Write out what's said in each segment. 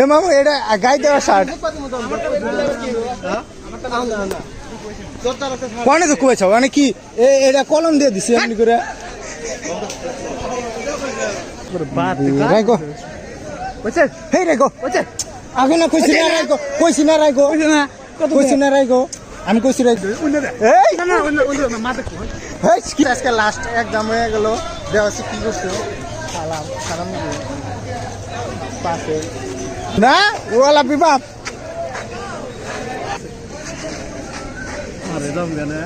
মামু এটা গাই দেওয়া শার্ট কনে তো কুয়েছ মানে কি এটা কলম দিয়ে দিছি এমনি করে রাইগো বুঝছে হেই রাইগো বুঝছে আগে না কইছি না রাইগো কইছি না রাইগো কইছি না রাইগো আমি কইছি রাইগো এই না না মাথা কই হেই কি আজকে লাস্ট এক্সাম হয়ে গেল দেওয়াছে কি করছো সালাম সালাম পাশে না ওলা বিবাদ আরে দম গানে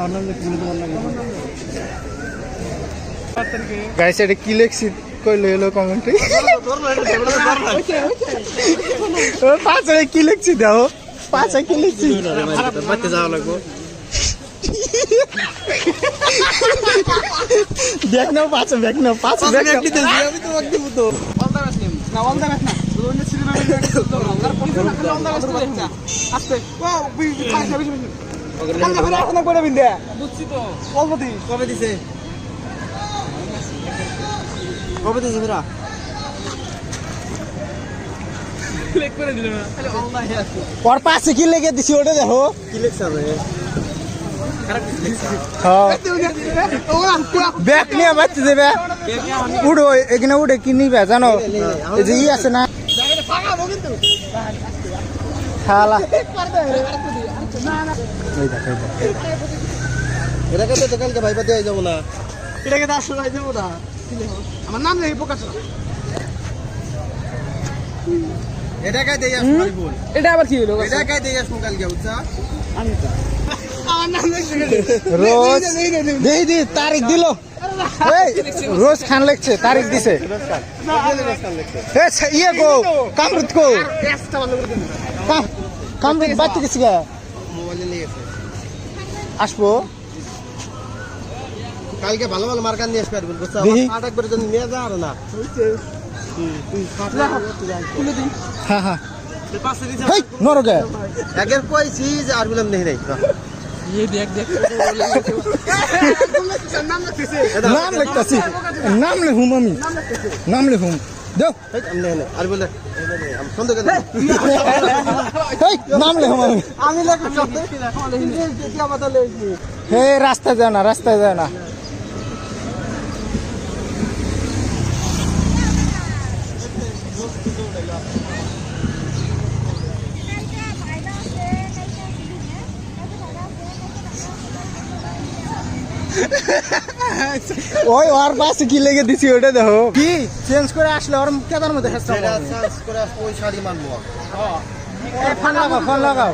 আনন্দ কি তোমার লাগে গাইস এটা কি লেখছি কইলো এলো কমেন্টে ও পাঁচে কি লেখছি দাও পাঁচে কি লেখছি বাতে যাওয়া লাগবো দেখ না পাঁচে দেখ না পাঁচে দেখ আমি তো একদম তো অলদা আসলাম না অলদা রাখ না অন্য সিনেমা অলদার পছন্দ না অলদা আসতে আস্তে ও খাইছে বেশি বেশি কালকে ফেরা এখন করে বিন্দে বুঝছি তো কবে দিছে ফেরা ক্লিক করে দিল না খালি অলদা আছে ওর পাশে কি লেগে দিছি ওটা দেখো কি লেখছ রে ব্যাগ নিয়ে বাচ্চা দেবে উড়ো এখানে উঠে কি নিবে জানো এই যে ই আছে না খালা এটাকে তো কালকে ভাইবা দিয়ে যাবো না এটাকে তো আসলে যাবো না আমার নাম নেই প্রকাশ এটাকে দিয়ে আসবো এটা আবার কি হলো এটাকে দিয়ে আসবো কালকে বুঝছা আমি তো রোজ দি তারিখ দিল রোজ খান লিখছে তারিখ দিছে ইয়ে গো কামরুদ গো কামরুদ বাচ্চা গেছি গা আসবো কালকে ভালো ভালো মার্কার নিয়ে আসবে বুঝছো আটাক করে যদি নিয়ে যা আর না হ্যাঁ হ্যাঁ নরগে আগের কইছি যে আর বললাম নেই নাই ये देख नाम लिखताছি नाम ले হুম আমি नाम ले হুম দাও আমনে আর বলে हम सुन दो এই नाम ले হুম আমি লিখছি কি কথা লিখছি হে রাস্তা যায় না ওই ওর পাশে কি লেগে দিছি ওটা দেখো কি চেঞ্জ করে আসলে ওর কেদার মধ্যে হেসছে চেঞ্জ করে ওই শাড়ি মানবো এই ফোন লাগাও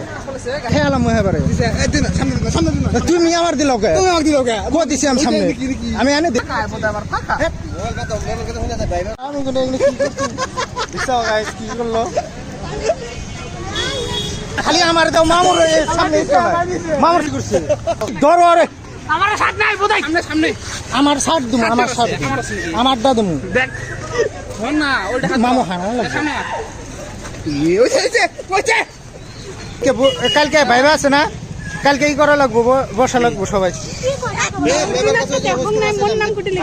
খেয়াল আমি এবারে তুমি আমার দিল কে তুমি আমাকে দিল কে কো দিছি আমি সামনে আমি এনে দেখ আবার ফাঁকা আমি কোন এগুলো কি করছি দিছো গাইস কি করলো খালি আমার দাও মামুর সামনে মামুর কি করছে ধরো আরে আমার শার্ট নাই বোধহয় সামনে আমার শার্ট দিমু আমারটা দিমু দেখ শোন না ওইটা মামু খানা লাগে সামনে ওইছে কালকে ভাইবা আছে না কালকে কি করা লাগবো বসা লাগবো সবাই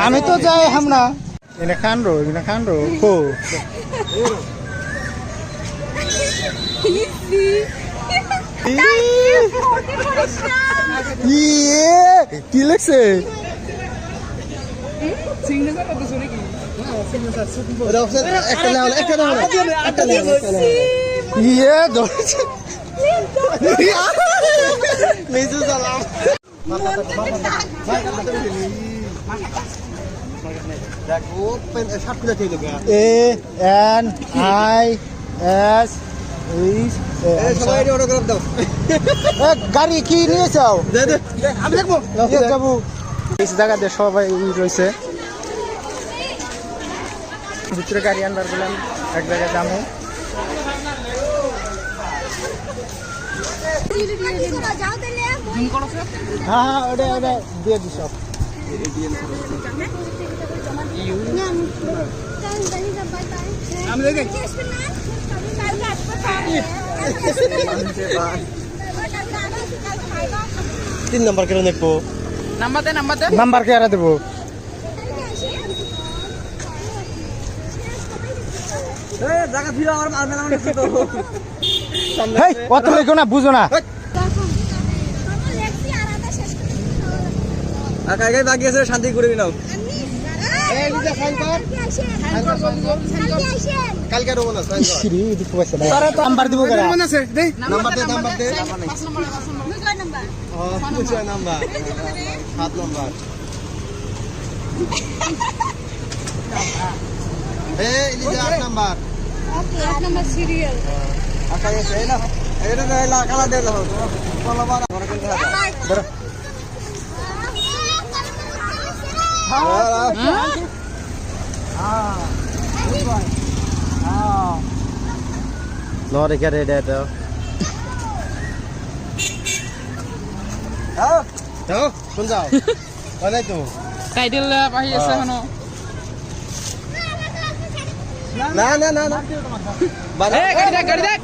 আমি তো যাই হামনা এনে খানরো হো কি লেখছে ANIS গাড়ি কি নিয়ে যাও আমি দেখবো যাবো এই জায়গাতে সবাই রয়েছে ভিতরে গাড়ি আনবার বললাম এক জায়গায় যাবো হ্যাঁ হ্যাঁ ওটা ওটা দিয়ে দিস সব তিন নম্বর কেন দেখবো নাম্বার কে আর দেবো জায়গা ফিরে আমার মেলা তো হেই অত লেখো না বুঝো না কাকাই বাকি আছে শান্তি করে নাও কালকে রোবো না ইসরি দিতে পারছে না নাম্বার দিব কেন নাম্বার দে নাম্বার দে ও 6 নাম্বার 7 নাম্বার এই Liza 8 number Okay, 8 number serial. আকাই আছে না এটা না কালা দে দাও বলো বারা বড় কোন দাও বড় লরে কে রেড এটা দাও কোন যাও ওলাই তো টাইটেল আহি আছে হনো না না না না এ গাড়ি দেখ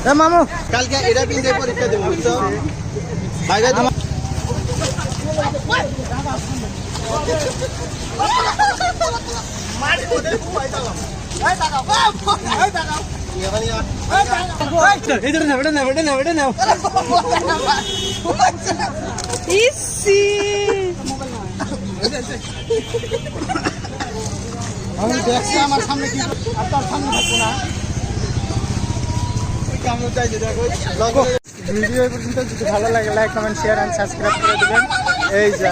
এ মামু কালকে এটা পিনতে পরীক্ষা দেব বুঝছো বাইরে ইসি আমি দেখছি আমার সামনে কি আপনার সামনে থাকবো না কেমন চাইছে দেখো ভিডিও পর্যন্ত যদি ভালো লাগে like comment share and subscribe করে দিবেন এই যা